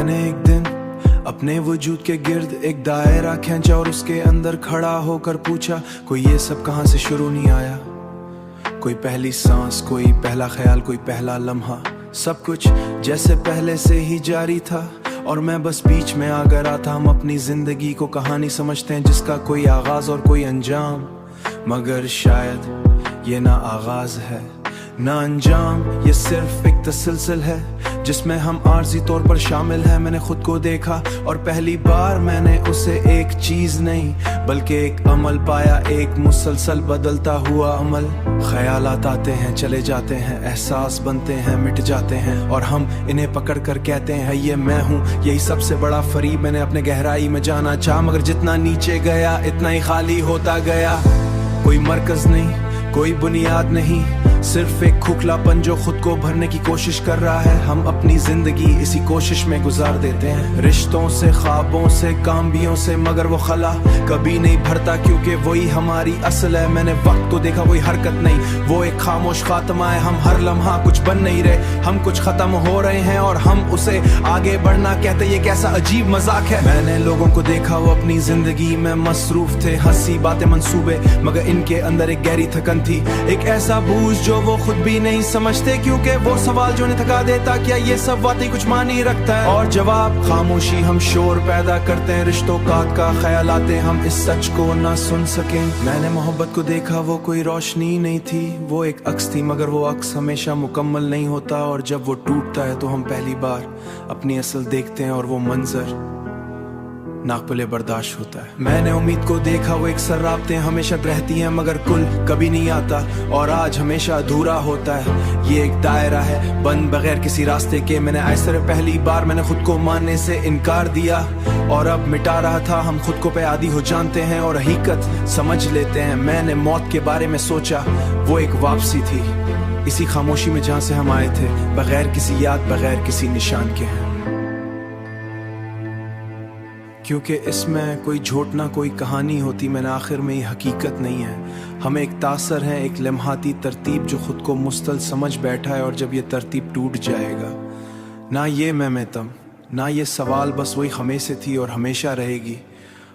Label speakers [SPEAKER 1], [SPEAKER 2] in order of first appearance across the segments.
[SPEAKER 1] मैंने एक दिन अपने वजूद के गिर्द एक दायरा खींचा और उसके अंदर खड़ा होकर पूछा, कोई ये सब कहाँ से शुरू नहीं आया? कोई पहली सांस, कोई पहला ख्याल, कोई पहला लम्हा, सब कुछ जैसे पहले से ही जारी था और मैं बस बीच में आ गया था। हम अपनी जिंदगी को कहानी समझते हैं जिसका कोई आगाज और कोई अंजाम, मगर शायद ये ना आगाज है ना अंजाम, ये सिर्फ एक तसलसल है जिसमें हम आर्जी तौर पर शामिल हैं। मैंने खुद को देखा और पहली बार मैंने उसे एक चीज नहीं बल्कि एक अमल पाया, एक मुसलसल बदलता हुआ अमल। ख्यालात आते हैं चले जाते हैं, एहसास बनते हैं मिट जाते हैं और हम इन्हें पकड़ कर कहते हैं ये मैं हूँ। यही सबसे बड़ा फरीब मैंने अपने गहराई में जाना चाहा, मगर जितना नीचे गया इतना ही खाली होता गया। कोई मरकज नहीं, कोई बुनियाद नहीं, सिर्फ एक खोखलापन जो खुद को भरने की कोशिश कर रहा है। हम अपनी जिंदगी इसी कोशिश में गुजार देते हैं, रिश्तों से, ख्वाबों से, कामबियों से, मगर वो खला कभी नहीं भरता क्योंकि वही हमारी असल है। मैंने वक्त को देखा, कोई हरकत नहीं, वो एक खामोश खात्मा है। हम हर लम्हा कुछ बन नहीं रहे, हम कुछ खत्म हो रहे हैं और हम उसे आगे बढ़ना कहते, ये कैसा अजीब मजाक है। मैंने लोगों को देखा वो अपनी जिंदगी में मसरूफ थे, हंसी बातें मंसूबे, मगर इनके अंदर एक गहरी थकन थी, एक ऐसा बोझ जो वो खुद भी नहीं समझते क्योंकि वो सवाल जो उन्हें थका देता, क्या ये सब वाकई कुछ मानी रखता है? और जवाब खामोशी। हम शोर पैदा करते हैं रिश्तों का ख्याल आते, हम इस सच को ना सुन सके। मैंने मोहब्बत को देखा, वो कोई रोशनी नहीं थी, वो एक अक्स थी, मगर वो अक्स हमेशा मुकम्मल नहीं होता और जब वो टूटता है तो हम पहली बार अपनी असल देखते हैं और वो मंजर नाक़िले बर्दाश्त होता है। मैंने उम्मीद को देखा, वो एक सर्राब्तें हमेशा रहती हैं मगर कुल कभी नहीं आता और आज हमेशा अधूरा होता है। ये एक दायरा है बंद बगैर किसी रास्ते के। मैंने ऐसे पहली बार मैंने खुद को मानने से इनकार दिया और अब मिटा रहा था। हम खुद को पे आदी हो जानते हैं और हकीकत समझ लेते हैं। मैंने मौत के बारे में सोचा, वो एक वापसी थी इसी खामोशी में जहाँ से हम आए थे, बगैर किसी याद, बगैर किसी निशान के हैं। क्योंकि इसमें कोई झूठ ना कोई कहानी होती, मैंने आखिर में ये हकीकत नहीं है। हम एक तासर है, एक लम्हाती तरतीब जो खुद को मुस्तल समझ बैठा है और जब ये तरतीब टूट जाएगा, ना ये मैं तम, ना ये सवाल, बस वही हमेशा थी और हमेशा रहेगी।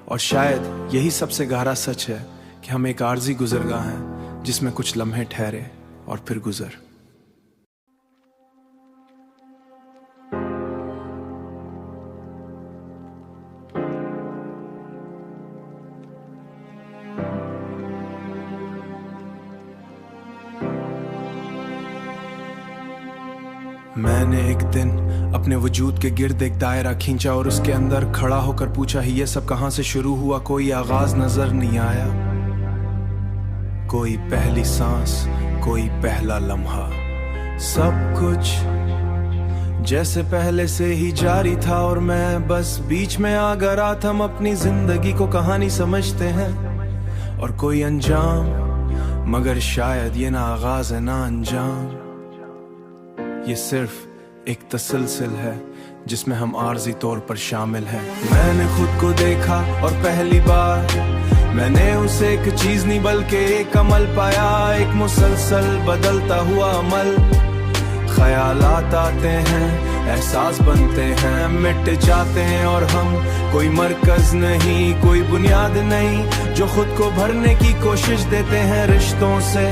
[SPEAKER 1] और शायद यही सबसे गहरा सच है कि हम एक आर्जी गुजरगाह हैं जिसमें कुछ लम्हे ठहरे और फिर गुजर। मैंने एक दिन अपने वजूद के गिर्द एक दायरा खींचा और उसके अंदर खड़ा होकर पूछा, ये सब कहाँ से शुरू हुआ? कोई आगाज नजर नहीं आया, कोई पहली सांस, कोई पहला लम्हा, सब कुछ जैसे पहले से ही जारी था और मैं बस बीच में आ गया था। हम अपनी जिंदगी को कहानी समझते हैं और कोई अंजाम, मगर शायद ये ना आगाज है ना अंजाम, ये सिर्फ एक तसलसल है जिसमें हम आर्जी तौर पर शामिल हैं। मैंने खुद को देखा और पहली बार मैंने उसे एक चीज नहीं बल्कि एक अमल पाया, एक मुसलसल बदलता हुआ अमल। ख्यालात आते हैं, एहसास बनते हैं, मिट जाते हैं और हम कोई मरकज नहीं, कोई बुनियाद नहीं, जो खुद को भरने की कोशिश देते हैं रिश्तों से,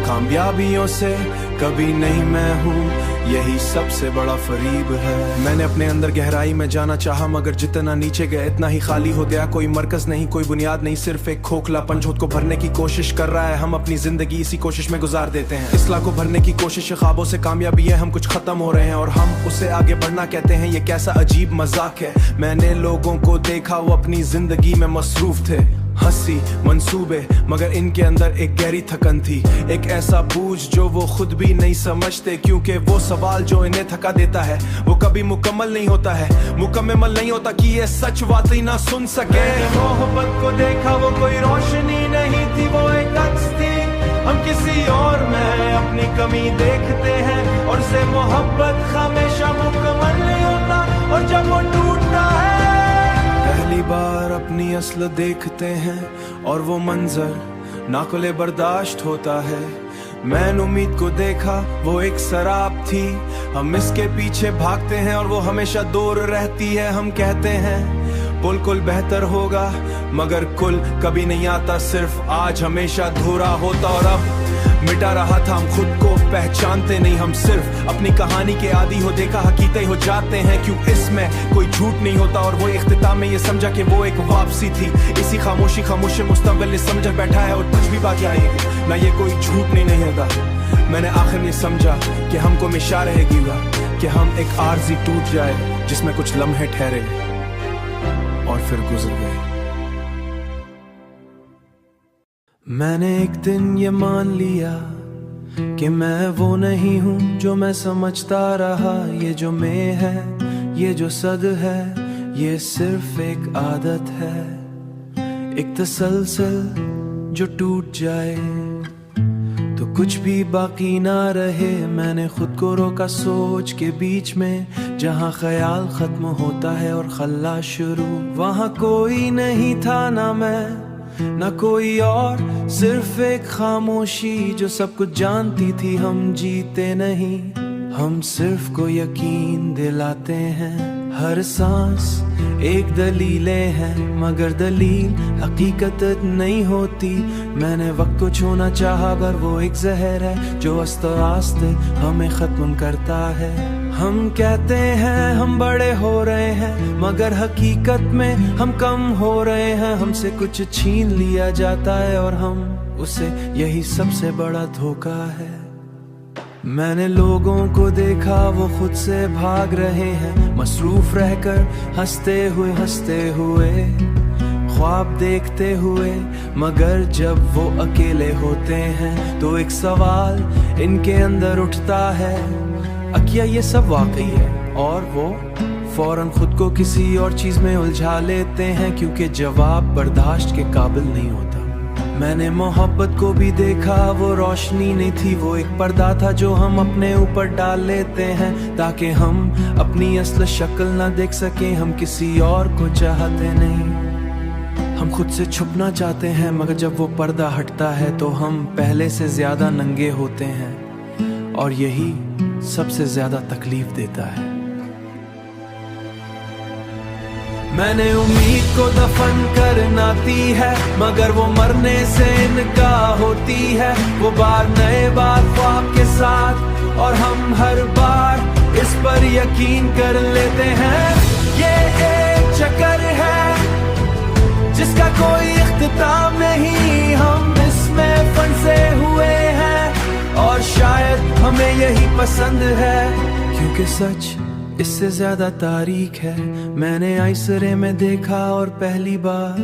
[SPEAKER 1] कामयाबियों से। कभी नहीं मैं हूँ, यही सबसे बड़ा फरीब है। मैंने अपने अंदर गहराई में जाना चाहा, मगर जितना नीचे गया इतना ही खाली हो गया। कोई मरकज नहीं, कोई बुनियाद नहीं, सिर्फ एक खोखलापन जो खुद को भरने की कोशिश कर रहा है। हम अपनी जिंदगी इसी कोशिश में गुजार देते हैं, इसला को भरने की कोशिश, ख्वाबों से कामयाबी है, हम कुछ खत्म हो रहे हैं और हम उसे आगे बढ़ना कहते हैं, ये कैसा अजीब मजाक है। मैंने लोगों को देखा, वो अपनी जिंदगी में मसरूफ थे, हंसी मंसूबे, मगर इनके अंदर एक गहरी थकन थी, एक ऐसा बोझ जो वो खुद भी नहीं समझते क्योंकि वो सवाल जो इन्हें थका देता है वो कभी मुकम्मल नहीं होता है, मुकम्मल नहीं होता कि ये सच वाकई ना सुन सके। मोहब्बत को देखा, वो कोई रोशनी नहीं थी, वो एक अक्स थी, हम किसी और में अपनी कमी देखते हैं और से मोहब्बत हमेशा मुकम्मल नहीं होता और जब वो टूटता है पहली बार अपनी असल देखते हैं और वो मंजर नाक़िले बर्दाश्त होता है। मैंने उम्मीद को देखा, वो एक शराब थी। हम इसके पीछे भागते हैं और वो हमेशा दूर रहती है। हम कहते हैं बिल्कुल बेहतर होगा, मगर कुल कभी नहीं आता, सिर्फ आज हमेशा अधूरा होता। और अब मिटा रहा था, हम खुद को पहचानते नहीं। हम सिर्फ अपनी कहानी के आदी हो, देखा हकीकत हो जाते हैं। क्यों इसमें कोई झूठ नहीं होता। और वो इख्तिताम में ये समझा कि वो एक वापसी थी। इसी खामोशी मुस्तकबिल ने समझ बैठा है, और कुछ भी बाकी आएगी ना, ये कोई झूठ नहीं होता। मैंने आखिर ये समझा कि हमको मिशा रहेगी कि हम एक आरज़ी टूट जाए जिसमें कुछ लम्हे ठहरे और फिर गुजर गए। मैंने एक दिन ये मान लिया कि मैं वो नहीं हूँ जो मैं समझता रहा। ये जो मैं है, ये जो सद है, ये सिर्फ एक आदत है, एक तसलसल जो टूट जाए तो कुछ भी बाकी ना रहे। मैंने खुद को रोका सोच के बीच में, जहाँ ख्याल खत्म होता है और खल्ला शुरू। वहाँ कोई नहीं था, ना मैं ना कोई और, सिर्फ एक खामोशी जो सब कुछ जानती थी। हम जीते नहीं, हम सिर्फ को यकीन दिलाते हैं। हर सांस एक दलीलें हैं, मगर दलील हकीकत नहीं होती। मैंने वक्त को छूना चाहा, पर वो एक जहर है जो आस्ते आस्ते हमें खत्म करता है। हम कहते हैं हम बड़े हो रहे हैं, मगर हकीकत में हम कम हो रहे हैं। हमसे कुछ छीन लिया जाता है और हम उसे, यही सबसे बड़ा धोखा है। मैंने लोगों को देखा, वो खुद से भाग रहे हैं, मसरूफ रहकर हंसते हुए ख्वाब देखते हुए। मगर जब वो अकेले होते हैं तो एक सवाल इनके अंदर उठता है, क्या ये सब वाकई है? और वो फौरन खुद को किसी और चीज में उलझा लेते हैं, क्योंकि जवाब बर्दाश्त के काबिल नहीं होता। मैंने मोहब्बत को भी देखा, वो रोशनी नहीं थी, वो एक पर्दा था जो हम अपने ऊपर डाल लेते हैं, ताकि हम अपनी असल शक्ल ना देख सकें। हम किसी और को चाहते नहीं, हम खुद से छुपना चाहते हैं, मगर जब वो पर्दा हटता है तो हम पहले से ज्यादा नंगे होते हैं, और यही सबसे ज्यादा तकलीफ देता है। मैंने उम्मीद को दफन करना दी है, मगर वो मरने से इनका होती है। वो बार नए बार ख्वाब के साथ, और हम हर बार इस पर यकीन कर लेते हैं। ये एक चक्कर है जिसका कोई इख्तिताम नहीं, हम इसमें फंसे हुए हैं, और शायद हमें यही पसंद है, क्योंकि सच इससे ज्यादा तारीख है। मैंने आईसरे में देखा और पहली बार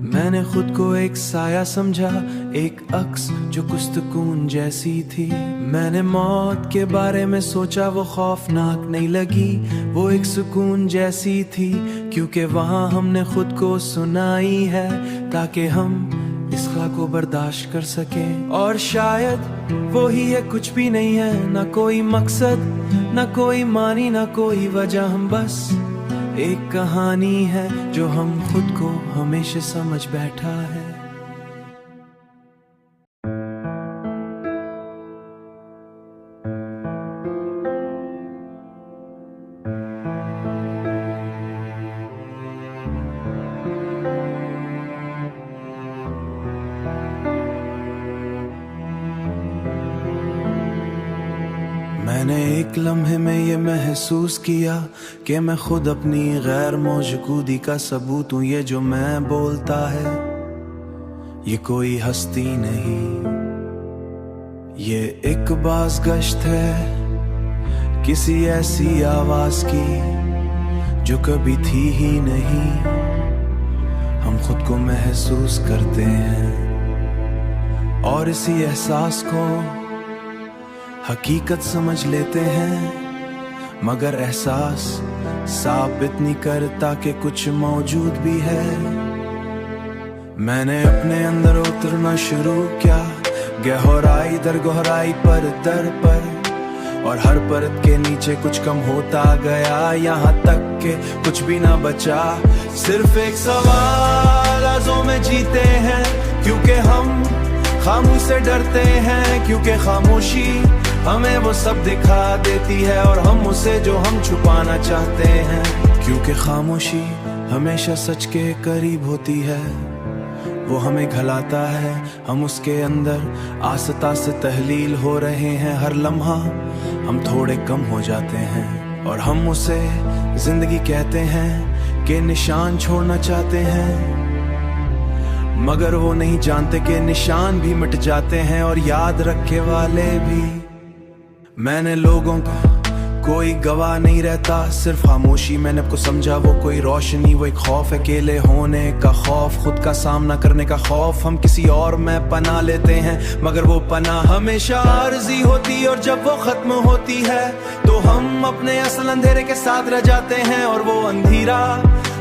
[SPEAKER 1] मैंने खुद को एक साया समझा, एक अक्स जो कुछ सुकून जैसी थी। मैंने मौत के बारे में सोचा, वो खौफनाक नहीं लगी, वो एक सुकून जैसी थी, क्योंकि वहाँ हमने खुद को सुनाई है, ताकि हम इस ख्वाह को बर्दाश्त कर सकें। और शायद वो ही है, कुछ भी नहीं है, ना कोई मकसद, ना कोई मानी, ना कोई वजह। हम बस एक कहानी है जो हम खुद को हमेशा समझ बैठा है। मैंने एक लम्हे में ये महसूस किया कि मैं खुद अपनी गैर मौजूदगी का सबूत हूँ। ये जो मैं बोलता है ये कोई हस्ती नहीं, ये एक बाज़गश्त है किसी ऐसी आवाज की जो कभी थी ही नहीं। हम खुद को महसूस करते हैं और इसी एहसास को हकीकत समझ लेते हैं, मगर एहसास साबित नहीं करता कि कुछ मौजूद भी है। मैंने अपने अंदर उतरना शुरू किया, गहराई दर गहराई पर दर पर, और हर परत के नीचे कुछ कम होता गया, यहाँ तक के कुछ भी ना बचा। सिर्फ एक सवाल आज़ों में जीते हैं, क्योंकि हम खामोश से डरते हैं क्योंकि खामोशी हमें वो सब दिखा देती है, और हम उसे जो हम छुपाना चाहते हैं। क्योंकि खामोशी हमेशा सच के करीब होती है, वो हमें घलाता है, हम उसके अंदर आस्ता से तहलील हो रहे हैं। हर लम्हा हम थोड़े कम हो जाते हैं, और हम उसे जिंदगी कहते हैं कि निशान छोड़ना चाहते हैं, मगर वो नहीं जानते कि निशान भी मिट जाते हैं और याद रखे वाले भी। मैंने लोगों का कोई गवाह नहीं रहता, सिर्फ खामोशी मैंने आपको समझा वो कोई रोशनी, वो एक खौफ, अकेले होने का खौफ, खुद का सामना करने का खौफ। हम किसी और में पनाह लेते हैं, मगर वो पनाह हमेशा आर्जी होती, और जब वो खत्म होती है तो हम अपने असल अंधेरे के साथ रह जाते हैं, और वो अंधेरा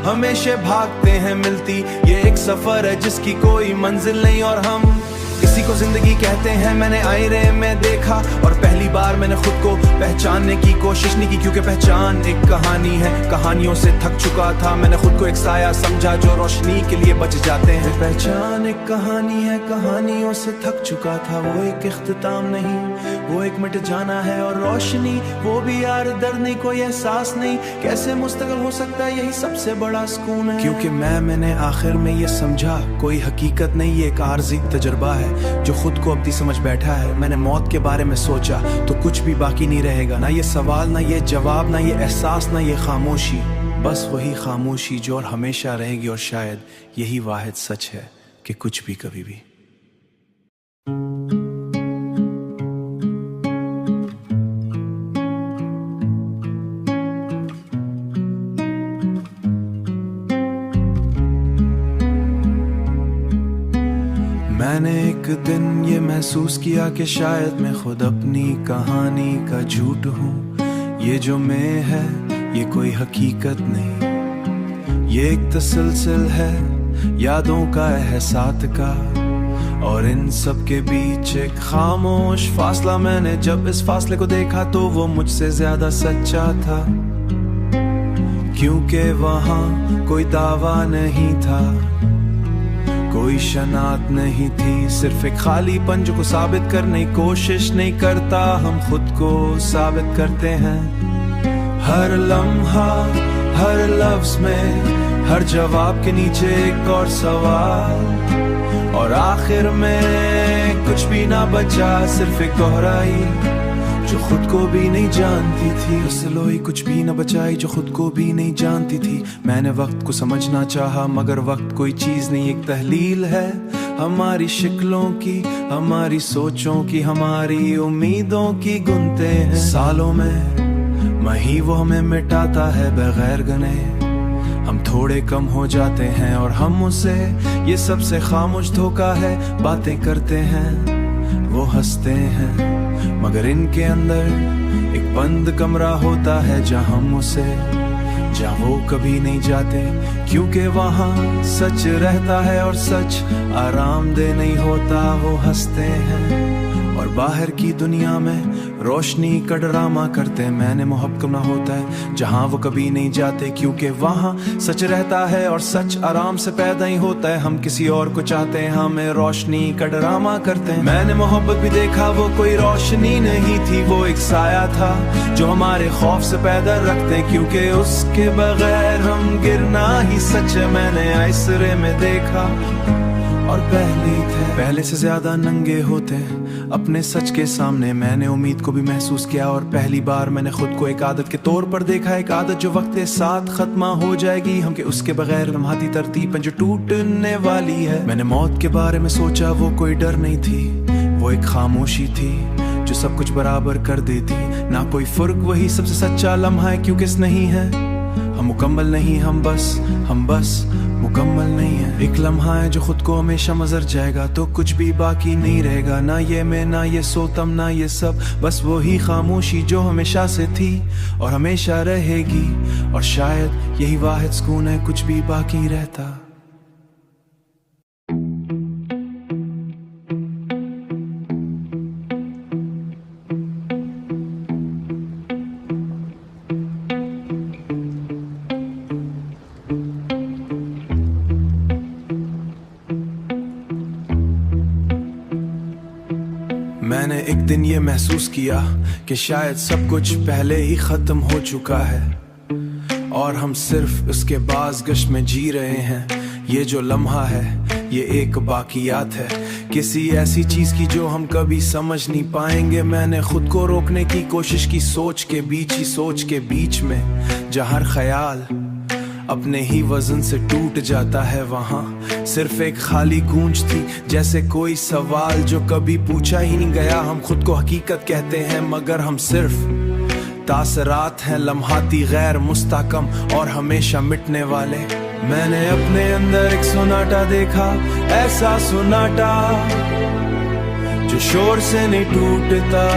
[SPEAKER 1] हमेशा भागते हैं मिलती। ये एक सफर है जिसकी कोई मंजिल नहीं, और हम इसी को जिंदगी कहते हैं। मैंने आईने में देखा और पहली बार मैंने खुद को पहचानने की कोशिश नहीं की, क्योंकि पहचान एक कहानी है, कहानियों से थक चुका था। मैंने खुद को एक साया समझा जो रोशनी के लिए बच जाते हैं। पहचान एक कहानी है, कहानियों से थक चुका था, वो एक इख्तिताम नहीं, वो एक मिट जाना है। और रोशनी वो भी यार दर्द नहीं, कोई एहसास नहीं, कैसे मुस्तकिल हो सकता है, यही सबसे बड़ा सुकून है। क्योंकि मैंने आखिर में ये समझा कोई हकीकत नहीं, ये एक आर्जी तजुर्बा है जो खुद को अपनी समझ बैठा है। मैंने मौत के बारे में सोचा तो कुछ भी बाकी नहीं रहेगा, ना ये सवाल, ना ये जवाब, ना ये एहसास, ना ये खामोशी, बस वही खामोशी जो और हमेशा रहेगी। और शायद यही वाहिद सच है कि कुछ भी कभी भी। मैंने एक दिन ये महसूस किया कि शायद मैं खुद अपनी कहानी का झूठ हूँ। ये जो मैं है ये कोई हकीकत नहीं, ये एक तसलसल है यादों का, एहसास का, और इन सब के बीच एक खामोश फासला। मैंने जब इस फासले को देखा तो वो मुझसे ज्यादा सच्चा था, क्योंकि वहाँ कोई दावा नहीं था, कोई शनात नहीं थी, सिर्फ एक खालीपन जो को साबित करने की कोशिश नहीं करता, हम खुद को साबित करते हैं। हर लम्हा, हर लफ्ज में, हर जवाब के नीचे एक और सवाल, और आखिर में कुछ भी ना बचा, सिर्फ एक गहराई जो खुद को भी नहीं जानती थी। रसलोई कुछ भी न बचाई जो खुद को भी नहीं जानती थी। मैंने वक्त को समझना चाहा, मगर वक्त कोई चीज नहीं, एक तहलील है हमारी शिक्लों की, हमारी सोचों की, हमारी उम्मीदों की। गुनते हैं सालों में मही वो हमें मिटाता है बगैर गने, हम थोड़े कम हो जाते हैं, और हम उसे ये सबसे खामोश धोखा है। बातें करते हैं वो हंसते हैं, मगर इनके अंदर एक बंद कमरा होता है जहाँ हम उसे, जहाँ वो कभी नहीं जाते, क्योंकि वहाँ सच रहता है, और सच आरामदेह नहीं होता। वो हंसते हैं और बाहर की दुनिया में रोशनी का ड्रामा करते हैं। मैंने मोहब्बत करना होता है जहाँ वो कभी नहीं जाते, क्योंकि वहाँ सच रहता है, और सच आराम से पैदा ही होता है। हम किसी और को चाहते हैं, हमें रोशनी का ड्रामा करते हैं। मैंने मोहब्बत भी देखा, वो कोई रोशनी नहीं थी, वो एक साया था जो हमारे खौफ से पैदा रखते हैं, क्योंकि उसके बगैर हम गिरना ही सच है। मैंने आइसरे में देखा और पहले से ज्यादा नंगे होते अपने सच के सामने। मैंने उम्मीद को भी महसूस किया, और पहली बार मैंने खुद को एक आदत के तौर पर देखा, एक आदत जो वक्त के साथ खत्म हो जाएगी, हम के उसके बगैर लम्हाती तरतीब जो टूटने वाली है। मैंने मौत के बारे में सोचा, वो कोई डर नहीं थी, वो एक खामोशी थी जो सब कुछ बराबर कर देती। ना कोई फर्क, वही सबसे सच्चा लम्हा है, क्योंकि इस नहीं है हम मुकम्मल नहीं, हम बस मुकम्मल नहीं है। एक लम्हा है जो खुद को हमेशा मजर जाएगा, तो कुछ भी बाकी नहीं रहेगा, ना ये मैं, ना ये सोतम, ना ये सब, बस वही खामोशी जो हमेशा से थी और हमेशा रहेगी। और शायद यही वाहिद सुकून है, कुछ भी बाकी रहता। दिन ये महसूस किया कि शायद सब कुछ पहले ही खत्म हो चुका है और हम सिर्फ उसके बाज़गश्त में जी रहे हैं। ये जो लम्हा है ये एक बाकियात है किसी ऐसी चीज की जो हम कभी समझ नहीं पाएंगे। मैंने खुद को रोकने की कोशिश की, सोच के बीच में जहाँ हर ख्याल अपने ही वजन से टूट जाता है। वहाँ सिर्फ एक खाली गूंज थी, जैसे कोई सवाल जो कभी पूछा ही नहीं गया। हम खुद को हकीकत कहते हैं मगर हम सिर्फ तासरात हैं, लम्हाती गैर मुस्तहकम और हमेशा मिटने वाले। मैंने अपने अंदर एक सोनाटा देखा, ऐसा सोनाटा जो शोर से नहीं टूटता,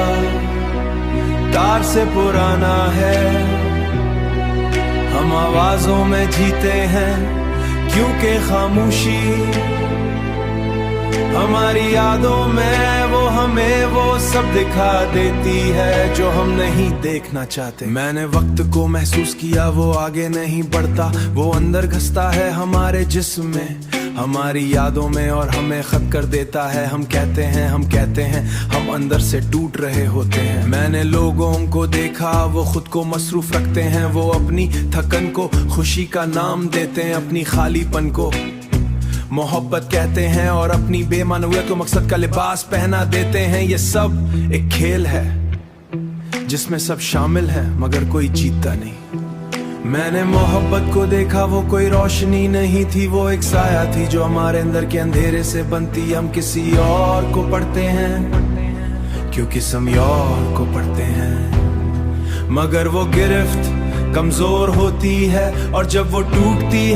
[SPEAKER 1] तार से पुराना है। हम आवाजों में जीते हैं क्योंकि खामोशी हमारी यादों में वो हमें वो सब दिखा देती है जो हम नहीं देखना चाहते। मैंने वक्त को महसूस किया, वो आगे नहीं बढ़ता, वो अंदर घुसता है हमारे जिस्म में, हमारी यादों में और हमें खत कर देता है। हम कहते हैं हम अंदर से टूट रहे होते हैं। मैंने लोगों को देखा वो खुद को मसरूफ रखते हैं, वो अपनी थकन को खुशी का नाम देते हैं, अपनी खालीपन को मोहब्बत कहते हैं और अपनी बेमानूियत को मकसद का लिबास पहना देते हैं। ये सब एक खेल है जिसमें सब शामिल है मगर कोई जीतता नहीं। मैंने मोहब्बत को देखा, वो कोई रोशनी नहीं थी, वो एक साया थी जो हमारे अंदर के अंधेरे से बनती। हम किसी और को पढ़ते हैं क्योंकि समय और को पढ़ते हैं, मगर वो गिरफ्त कमजोर होती है और जब वो टूटती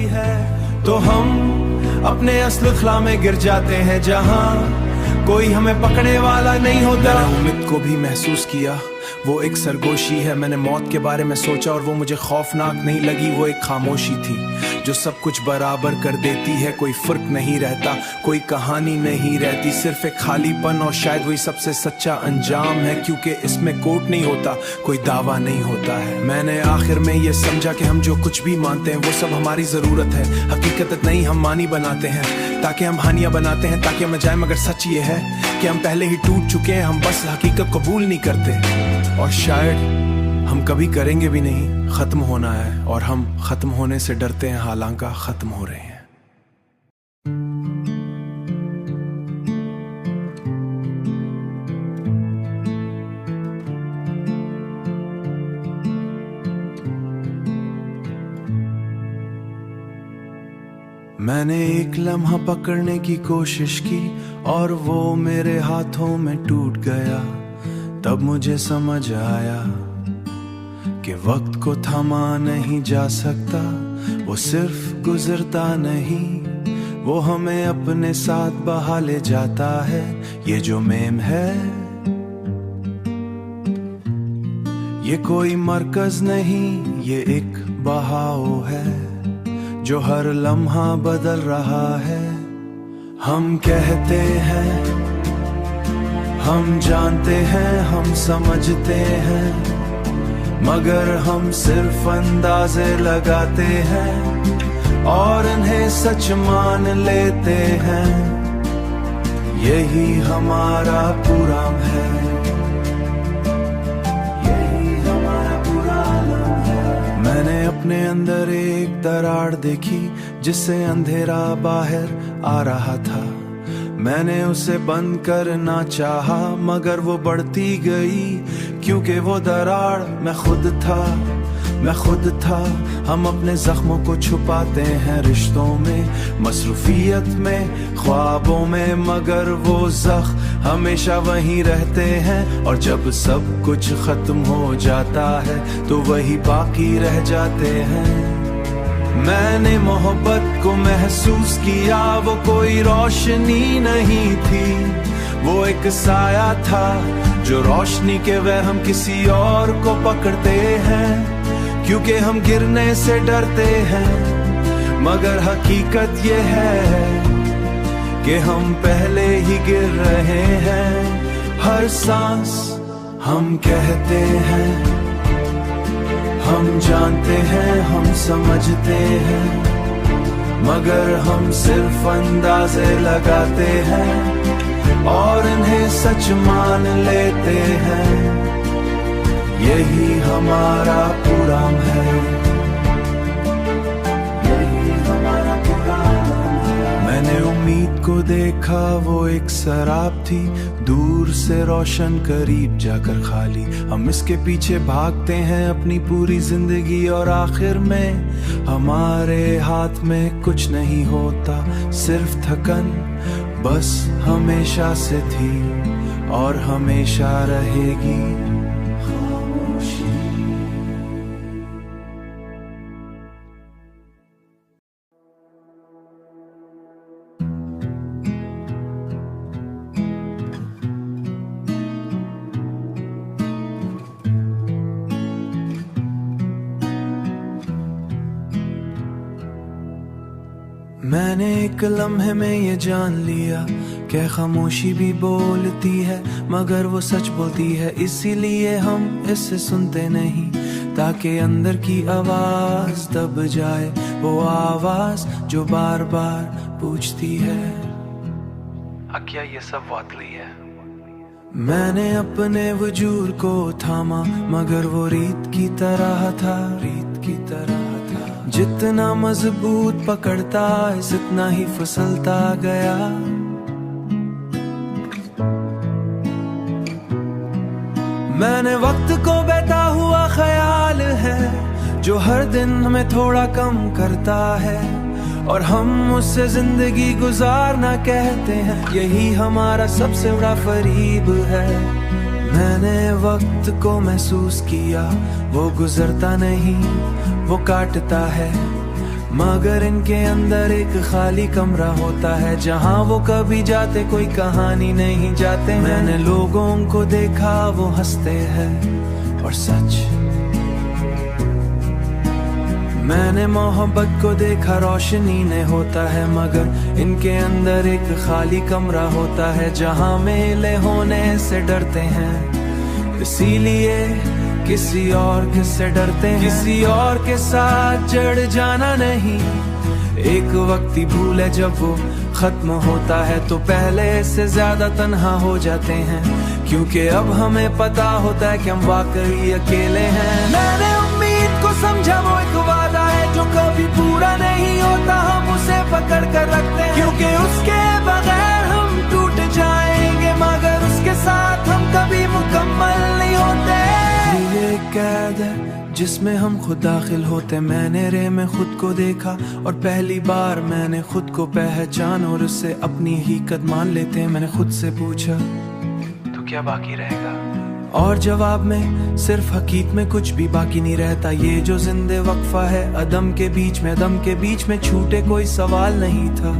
[SPEAKER 1] है तो हम अपने असल खला में गिर जाते हैं जहां कोई हमें पकड़ने वाला नहीं होता। मैंने उम्मीद को भी महसूस किया, वो एक सरगोशी है। मैंने मौत के बारे में सोचा और वो मुझे खौफनाक नहीं लगी, वो एक खामोशी थी जो सब कुछ बराबर कर देती है। कोई फर्क नहीं रहता, कोई कहानी नहीं रहती, सिर्फ एक खालीपन और शायद वही सबसे सच्चा अंजाम है क्योंकि इसमें कोर्ट नहीं होता, कोई दावा नहीं होता है। मैंने आखिर में ये समझा कि हम जो कुछ भी मानते हैं वो सब हमारी जरूरत है, हकीकत नहीं हम मानी बनाते हैं ताकि हम हानियां बनाते हैं ताकि हम जाए। मगर सच ये है कि हम पहले ही टूट चुके हैं, हम बस हकीकत कबूल नहीं करते और शायद हम कभी करेंगे भी नहीं। खत्म होना है और हम खत्म होने से डरते हैं, हालांकि खत्म हो रहे हैं। मैंने एक लम्हा पकड़ने की कोशिश की और वो मेरे हाथों में टूट गया। तब मुझे समझ आया कि वक्त को थमा नहीं जा सकता, वो सिर्फ गुजरता नहीं, वो हमें अपने साथ बहा ले जाता है। ये जो मेम है ये कोई मरकज नहीं, ये एक बहाव है जो हर लम्हा बदल रहा है। हम कहते हैं, हम जानते हैं, हम समझते हैं, मगर हम सिर्फ अंदाजे लगाते हैं और इन्हें सच मान लेते हैं। यही हमारा पूरा है, यही हमारा पूरा है। मैंने अपने अंदर एक दरार देखी जिससे अंधेरा बाहर आ रहा था। मैंने उसे बंद करना चाहा मगर वो बढ़ती गई क्योंकि वो दरार मैं खुद था। हम अपने जख्मों को छुपाते हैं रिश्तों में, मसरूफियत में, ख्वाबों में, मगर वो जख्म हमेशा वहीं रहते हैं और जब सब कुछ खत्म हो जाता है तो वही बाकी रह जाते हैं। मैंने मोहब्बत को महसूस किया, वो कोई रोशनी नहीं थी, वो एक साया था जो रोशनी के वह हम किसी और को पकड़ते हैं क्योंकि हम गिरने से डरते हैं। मगर हकीकत ये है कि हम पहले ही गिर रहे हैं। हर सांस हम कहते हैं, हम जानते हैं, हम समझते हैं, मगर हम सिर्फ अंदाजे लगाते हैं। और इन्हें सच मान लेते हैं। यही हमारा पुराण है, यही हमारा पुराण है। मैंने उम्मीद को देखा, वो एक शराब थी, दूर से रोशन करीब जाकर खाली। हम इसके पीछे भागते हैं अपनी पूरी जिंदगी और आखिर में हमारे हाथ में कुछ नहीं होता, सिर्फ थकन बस हमेशा से थी और हमेशा रहेगी। मैंने एक लम्हे में ये जान लिया कि खामोशी भी बोलती है, मगर वो सच बोलती है। इसीलिए हम इसे सुनते नहीं, ताकि अंदर की आवाज दब जाए, वो आवाज जो बार बार पूछती है, क्या ये सब वाकई है? मैंने अपने वजूद को थामा, मगर वो रीत की तरह था, रीत की तरह था। जितना मजबूत पकड़ता जितना ही फिसलता गया। मैंने वक्त को बहता हुआ ख्याल है, जो हर दिन हमें थोड़ा कम करता है, और हम उससे जिंदगी गुजारना कहते हैं। यही हमारा सबसे बड़ा फरीब है। मैंने वक्त को महसूस किया, वो गुजरता नहीं, वो काटता है, मगर इनके अंदर एक खाली कमरा होता है, जहां वो कभी जाते कोई कहानी नहीं जाते। मैंने लोगों को देखा, वो हंसते हैं और सच। मैंने मोहब्बत को देखा, रोशनी ने होता है, मगर इनके अंदर एक खाली कमरा होता है, जहां मेले होने से डरते हैं। इसीलिए किसी और से डरते हैं, किसी और के साथ जड़ जाना नहीं। एक वक्ती भूल है, जब वो खत्म होता है तो पहले से ज्यादा तन्हा हो जाते हैं, क्योंकि अब हमें पता होता है कि हम वाकई अकेले हैं। मैंने उम्मीद को समझा, वो एक वादा है जो कभी पूरा नहीं होता, हम उसे पकड़ कर रखते हैं, क्योंकि उसके बगैर हम टूट जाएंगे, मगर उसके साथ हम कभी मुकम्मल नहीं होते। ये कैद है जिसमें हम खुद दाखिल होते। मैंने रे में खुद को देखा, और पहली बार मैंने खुद को पहचान, और उससे अपनी हकीकत मान लेते। मैंने खुद से पूछा, तो क्या बाकी रहेगा? और जवाब में सिर्फ हकीकत में कुछ भी बाकी नहीं रहता। ये जो जिंदे वक्फा है, अदम के बीच में, अदम के बीच में छूटे कोई सवाल नहीं था,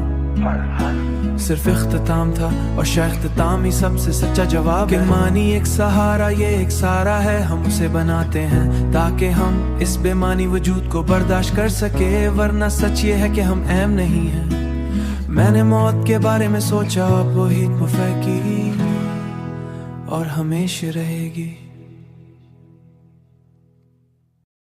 [SPEAKER 1] सिर्फ इख्तिताम था, और शायद इख्तिताम ही सबसे सच्चा जवाब है। मानी एक सहारा, ये एक सहारा है, हम उसे बनाते हैं ताकि हम इस बेमानी वजूद को बर्दाश्त कर सके, वरना सच ये है कि हम अहम नहीं हैं। मैंने मौत के बारे में सोचा, अब वही मुफैकी और हमेशा रहेगी।